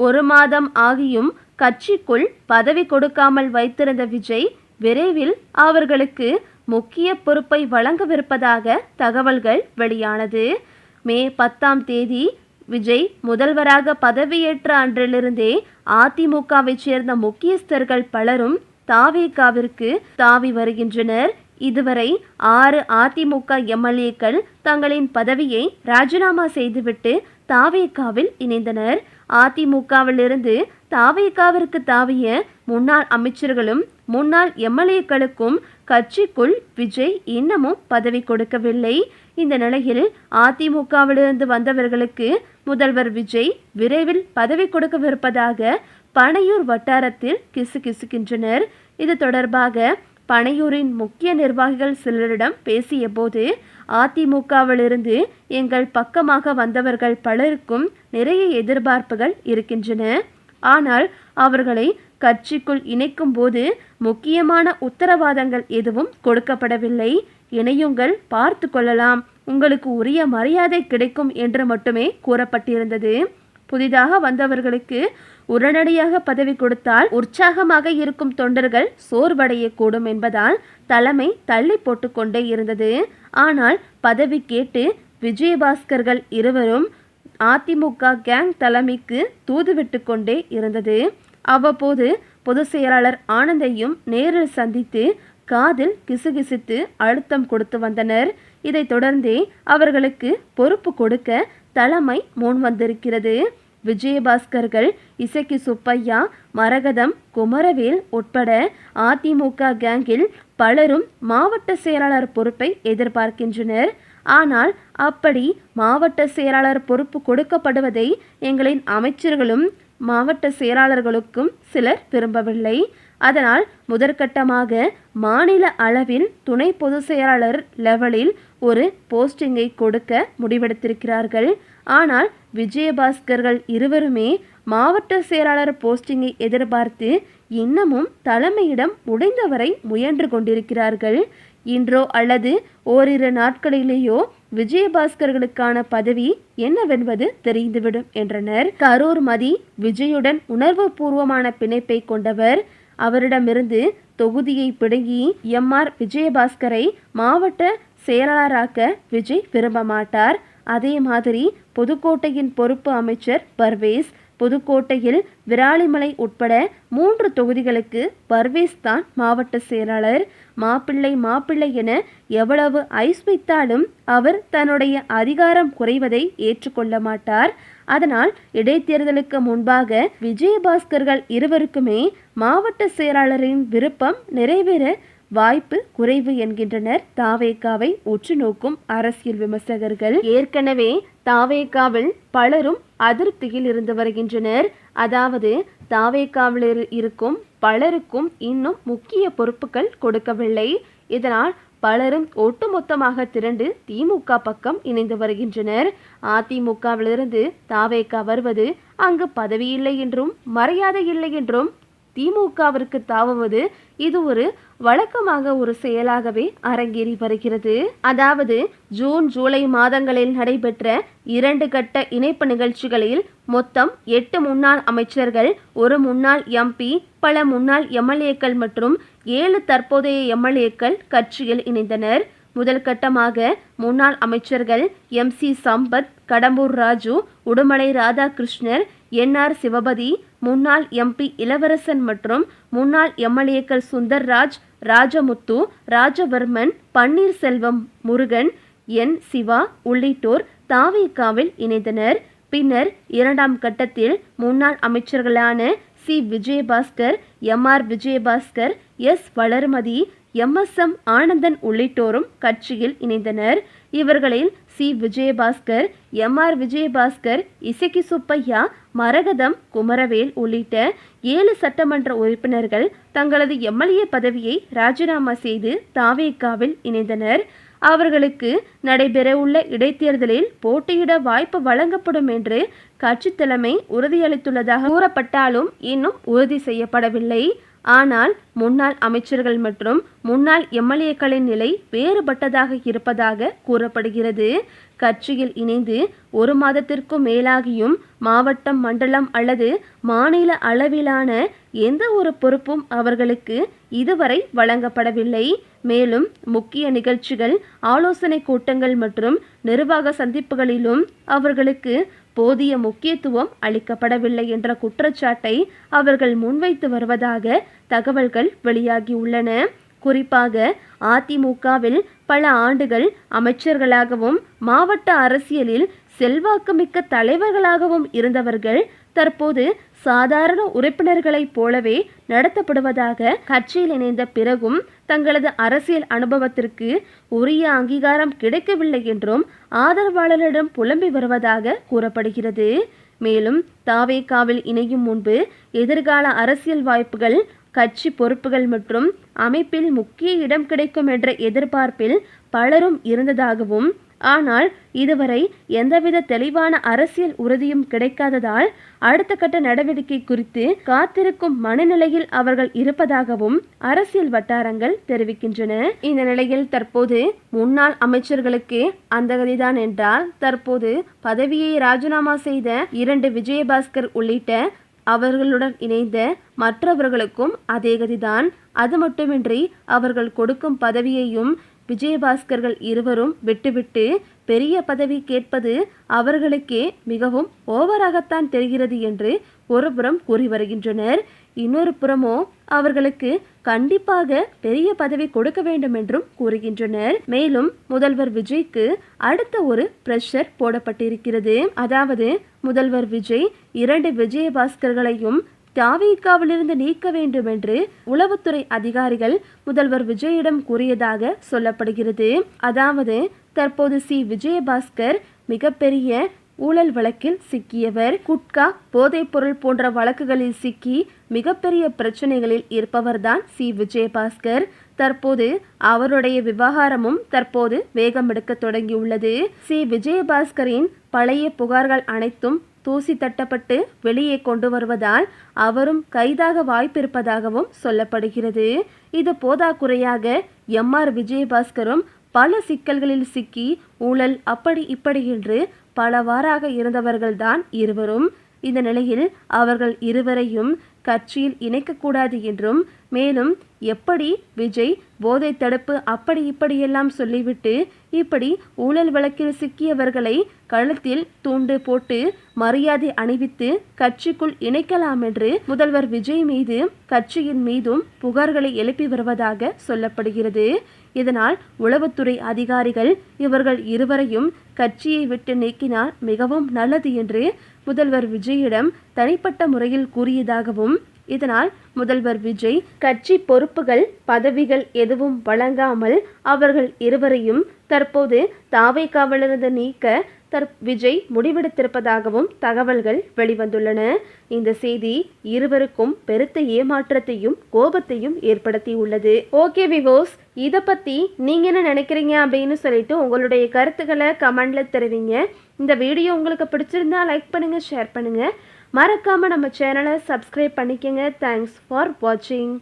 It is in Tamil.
1 மாதம் ஆகியும் கட்சிக்குள் பதவி கொடுக்காமல் வைத்திருந்த விஜய் விரைவில் அவர்களுக்கு முக்கிய பொறுப்பை வழங்கவிருப்பதாக தகவல்கள் வெளியானது. மே 10ஆம் தேதி விஜய் முதல்வராக பதவியேற்ற அன்றிலிருந்தே அதிமுகவை சேர்ந்த முக்கியஸ்தர்கள் பலரும் தாவேகாவிற்கு தாவி வருகின்றனர். இதுவரை 6 அதிமுக எம்எல்ஏக்கள் தங்களின் பதவியை ராஜினாமா செய்துவிட்டு தாவேகாவில் இணைந்தனர். அதிமுகவிலிருந்து தாவேகாவிற்கு தாவிய முன்னாள் அமைச்சர்களும் முன்னாள் எம்எல்ஏக்களுக்கும் கட்சிக்குள் விஜய் இன்னமும் பதவி கொடுக்கவில்லை. இந்த நிலையில் அதிமுகவிலிருந்து வந்தவர்களுக்கு முதல்வர் விஜய் விரைவில் பதவி கொடுக்கவிருப்பதாக பனையூர் வட்டாரத்தில் கிசுகிசுக்கின்றனர். இது தொடர்பாக பனையூரின் முக்கிய நிர்வாகிகள் சிலரிடம் பேசிய போது, அதிமுகவிலிருந்து எங்கள் பக்கமாக வந்தவர்கள் பலருக்கும் நிறைய எதிர்பார்ப்புகள் இருக்கின்றன. ஆனால் அவர்களை கட்சிக்குள் இணைக்கும் போது முக்கியமான உத்தரவாதங்கள் எதுவும் கொடுக்கப்படவில்லை. இணையுங்கள், பார்த்து கொள்ளலாம், உங்களுக்கு உரிய மரியாதை கிடைக்கும் என்று மட்டுமே கூறப்பட்டிருந்தது. புதிதாக வந்தவர்களுக்கு உடனடியாக பதவி கொடுத்தால் உற்சாகமாக இருக்கும் தொண்டர்கள் சோர்வடையக்கூடும் என்பதால் தலைமை தள்ளி போட்டுக்கொண்டே இருந்தது. ஆனால் பதவி கேட்டு விஜயபாஸ்கர்கள் இருவரும் அதிமுக கேங் தலைமைக்கு தூதுவிட்டு கொண்டே இருந்தது. அவ்வப்போது பொதுச் செயலாளர் ஆனந்தையும் நேரில் சந்தித்து காதில் கிசுகிசுத்து அழுத்தம் கொடுத்து வந்தனர். இதைத் தொடர்ந்தே அவர்களுக்கு பொறுப்பு கொடுக்க தலைமை முன் வந்திருக்கிறது. விஜயபாஸ்கர்கள் இசக்கி சுப்பையா, மரகதம், குமரவேல் உட்பட அதிமுக கேங்கில் பலரும் மாவட்ட செயலாளர் பொறுப்பை எதிர்பார்க்கின்றனர். ஆனால் அப்படி மாவட்ட செயலாளர் பொறுப்பு கொடுக்கப்படுவதை எங்களின் அமைச்சர்களும் மாவட்ட செயலாளர்களுக்கும் சிலர் விரும்பவில்லை. அதனால் முதற்கட்டமாக மாநில அளவில் துணை பொதுச் செயலாளர் லெவலில் ஒரு போஸ்டிங்கை கொடுக்க முடிவெடுத்திருக்கிறார்கள். ஆனால் விஜயபாஸ்கர்கள் இருவருமே மாவட்ட செயலாளர் போஸ்டிங்கை எதிர்பார்த்து இன்னமும் தலைமையிடம் முடிந்தவரை முயன்று கொண்டிருக்கிறார்கள். இன்றோ அல்லது ஓரிரு நாட்களிலேயோ விஜயபாஸ்கர்களுக்கான பதவி என்னவென்பது தெரிந்துவிடும் என்றனர். கரூர் மதி விஜயுடன் உணர்வு பூர்வமான பிணைப்பை கொண்டவர். அவரிடமிருந்து தொகுதியை பிடுங்கி எம்.ஆர். விஜயபாஸ்கரை மாவட்ட செயலாளராக்க விஜய் விரும்ப மாட்டார். அதே மாதிரி புதுக்கோட்டையின் பொறுப்பு அமைச்சர் பர்வேஸ், புதுக்கோட்டையில் விராலிமலை உட்பட 3 தொகுதிகளுக்கு பர்வேஸ் தான் மாவட்ட செயலாளர். மாப்பிள்ளை என எவ்வளவு ஐஸ் வைத்தாலும் அவர் தன்னுடைய அதிகாரம் குறைவதை ஏற்றுக்கொள்ள மாட்டார். அதனால் இடைத்தேர்தலுக்கு முன்பாக விஜயபாஸ்கர்கள் இருவருக்குமே மாவட்ட செயலாளரின் விருப்பம் நிறைவேற வாய்ப்பு குறைவு என்கின்றனர் தாவேகாவை உற்று நோக்கும் அரசியல் விமர்சகர்கள். ஏற்கனவே தாவேகாவில் பலரும் அதிருப்தியில் இருந்து வருகின்றனர். அதாவது தாவேகாவில் இருக்கும் பலருக்கும் இன்னும் முக்கிய பொறுப்புகள் கொடுக்கவில்லை. இதனால் பலரும் ஒட்டுமொத்தமாக திரண்டு திமுக பக்கம் இணைந்து வருகின்றனர். அதிமுகவிலிருந்து தாவேகா வருவது அங்கு பதவி இல்லை என்றும் மரியாதை இல்லை என்றும் திமுகவிற்கு தாவுவது இது ஒரு வழக்கமாக ஒரு செயலாகவே அரங்கேறி வருகிறது. அதாவது ஜூன் ஜூலை மாதங்களில் நடைபெற்ற 2 கட்ட இணைப்பு நிகழ்ச்சிகளில் மொத்தம் 8 முன்னாள் அமைச்சர்கள், 1 முன்னாள் எம்பி, பல முன்னாள் எம்எல்ஏக்கள் மற்றும் 7 தற்போதைய எம்எல்ஏக்கள் கட்சியில் இணைந்தனர். முதல் கட்டமாக முன்னாள் அமைச்சர்கள் எம்.சி. சம்பத், கடம்பூர் ராஜு, உடுமலை ராதாகிருஷ்ணர், என்.ஆர். சிவபதி, முன்னாள் எம்பி இளவரசன் மற்றும் முன்னாள் எம்எல்ஏக்கள் சுந்தர்ராஜ், ராஜமுத்து, ராஜவர்மன், பன்னீர்செல்வம், முருகன், என். சிவா உள்ளிட்டோர் தாவேகாவில் இணைந்தனர். பின்னர் 2ஆம் கட்டத்தில் முன்னாள் அமைச்சர்களான C. Vijayabaskar, M R. Vijayabaskar, S. Valarmathi, M S M. Anandan உள்ளிட்டோரும் கட்சியில் இணைந்தனர். இவர்களில் சி. விஜயபாஸ்கர், எம்.ஆர். விஜயபாஸ்கர், இசக்கி சுப்பையா, மரகதம், குமரவேல் உள்ளிட்ட 7 சட்டமன்ற உறுப்பினர்கள் தங்களது எம்எல்ஏ பதவியை ராஜினாமா செய்து தாவேகாவில் இணைந்தனர். அவர்களுக்கு நடைபெறவுள்ள இடைத்தேர்தலில் போட்டியிட வாய்ப்பு வழங்கப்படும் என்று கட்சி தலைமை உறுதியளித்துள்ளதாக கூறப்பட்டாலும் இன்னும் உறுதி செய்யப்படவில்லை. ஆனால் முன்னாள் அமைச்சர்கள் மற்றும் முன்னாள் எம்எல்ஏக்களின் நிலை வேறுபட்டதாக இருப்பதாக கூறப்படுகிறது. கட்சியில் இணைந்து 1 மாதத்திற்கும் மேலாகியும் மாவட்டம், மண்டலம் அல்லது மாநில அளவிலான எந்த ஒரு பொறுப்பும் அவர்களுக்கு இதுவரை வழங்கப்படவில்லை. மேலும் முக்கிய நிகழ்ச்சிகள், ஆலோசனை கூட்டங்கள் மற்றும் நிர்வாக சந்திப்புகளிலும் அவர்களுக்கு போதிய முக்கியத்துவம் அளிக்கப்படவில்லை என்ற குற்றச்சாட்டை அவர்கள் முன்வைத்து வருவதாக தகவல்கள் வெளியாகியுள்ளன. குறிப்பாக அதிமுகவில் பல ஆண்டுகள் அமைச்சர்களாகவும் மாவட்ட அரசியலில் செல்வாக்குமிக்க தலைவர்களாகவும் இருந்தவர்கள் தற்போது சாதாரண உறுப்பினர்களைப் போலவே நடத்தப்படுவதாக, கட்சியில் இணைந்த பிறகும் தங்களது அரசியல் அனுபவத்திற்கு உரிய அங்கீகாரம் கிடைக்கவில்லை என்றும் ஆதரவாளர்களிடம் புலம்பி வருவதாக கூறப்படுகிறது. மேலும் தாவேகாவில் இணையும் முன்பு எதிர்கால அரசியல் வாய்ப்புகள், கட்சி பொறுப்புகள் மற்றும் அமைப்பில் முக்கிய இடம் கிடைக்கும் என்ற எதிர்பார்ப்பில் பலரும் இருந்ததாகவும், ஆனால் இதுவரை எந்தவித தெளிவான அரசியல் உறுதியும் கிடைக்காததால் அடுத்த கட்ட நடவடிக்கை குறித்து காத்திருக்கும் மனநிலையில் அவர்கள் இருப்பதாகவும் அரசியல் வட்டாரங்கள் தெரிவிக்கின்றன. இந்த நிலையில் தற்போது முன்னாள் அமைச்சர்களுக்கு அந்த கதிதான் என்றால், தற்போது பதவியை ராஜினாமா செய்த 2 விஜயபாஸ்கர் உள்ளிட்ட அவர்களுடன் இணைந்த மற்றவர்களுக்கும் அதே கதிதான். அது மட்டுமின்றி அவர்கள் கொடுக்கும் பதவியையும் விஜயபாஸ்கர்கள் இருவரும் விட்டுவிட்டு பெரிய பதவி கேட்பது அவர்களுக்கே மிகவும் ஓவராகத்தான் தெரிகிறது என்று ஒருபுறம் கூறி வருகின்றனர். இன்னொரு புறமோ அவர்களுக்கு கண்டிப்பாக பெரிய பதவி கொடுக்க வேண்டும் என்றும் கூறுகின்றனர். மேலும் முதல்வர் விஜய்க்கு அடுத்த ஒரு பிரஷர் போடப்பட்டிருக்கிறது. அதாவது முதல்வர் விஜய் 2 விஜயபாஸ்கர்களையும் தாவேகாவிலிருந்து நீக்க வேண்டும் என்று உளவுத்துறை அதிகாரிகள் முதல்வர் விஜயிடம் கூறியதாக சொல்லப்படுகிறது. அதாவது தற்போது விஜயபாஸ்கர் மிகப்பெரிய ஊழல் வழக்கில் சிக்கியவர். குட்கா, போதைப்பொருள் போன்ற வழக்குகளில் சிக்கி மிகப்பெரிய பிரச்சனைகளில் இருப்பவர்தான் விஜயபாஸ்கர். தற்போது அவருடைய விவகாரமும் தற்போது வேகம் எடுக்க தொடங்கியுள்ளது. விஜயபாஸ்கரின் பழைய புகார்கள் அனைத்தும் தூசி தட்டப்பட்டு வெளியே கொண்டு வருவதால் அவரும் கைதாக வாய்ப்பிருப்பதாகவும் சொல்லப்படுகிறது. இது போதாக்குறையாக எம்ஆர் விஜயபாஸ்கரும் பல சிக்கல்களில் சிக்கி ஊழல் அப்படி இப்படி என்று பலவாறாக இருந்தவர்கள்தான் இருவரும். இந்த நிலையில் அவர்கள் இருவரையும் கட்சியில் இணைக்கக்கூடாது என்றும், மேலும் எப்படி விஜய் போதை தடுப்பு அப்படி இப்படியெல்லாம் சொல்லிவிட்டு இப்படி ஊழல் வழக்கில் சிக்கியவர்களை கழுத்தில் தூண்டு போட்டு மரியாதை அணிவித்து கட்சிக்குள் இணைக்கலாம் என்று முதல்வர் விஜய் மீது கட்சியின் மீதும் புகார்களை எழுப்பி வருவதாக சொல்லப்படுகிறது. இதனால் உளவுத்துறை அதிகாரிகள் இவர்கள் இருவரையும் கட்சியை விட்டு நீக்கினால் மிகவும் நல்லது என்று முதல்வர் விஜயிடம் தனிப்பட்ட முறையில் கூறியதாகவும், இதனால் முதல்வர் விஜய் கட்சி பொறுப்புகள், பதவிகள் எதுவும் வழங்காமல் அவர்கள் இருவரையும் தற்போது தாவேகாவிலிருந்து நீக்க விஜய் முடிவெடுத்திருப்பதாகவும் தகவல்கள் வெளிவந்துள்ளன. இந்த செய்தி இருவருக்கும் பெருத்த ஏமாற்றத்தையும் கோபத்தையும் ஏற்படுத்தியுள்ளது. ஓகே விவோஸ், இதை பற்றி நீங்கள் என்ன நினைக்கிறீங்க அப்படின்னு சொல்லிட்டு உங்களுடைய கருத்துக்களை கமெண்ட்ல தெரிவிங்க. இந்த வீடியோ உங்களுக்கு பிடிச்சிருந்தா லைக் பண்ணுங்கள், ஷேர் பண்ணுங்கள். மறக்காமல் நம்ம சேனலை சப்ஸ்கிரைப் பண்ணிக்கங்க. தேங்க்ஸ் ஃபார் வாட்சிங்.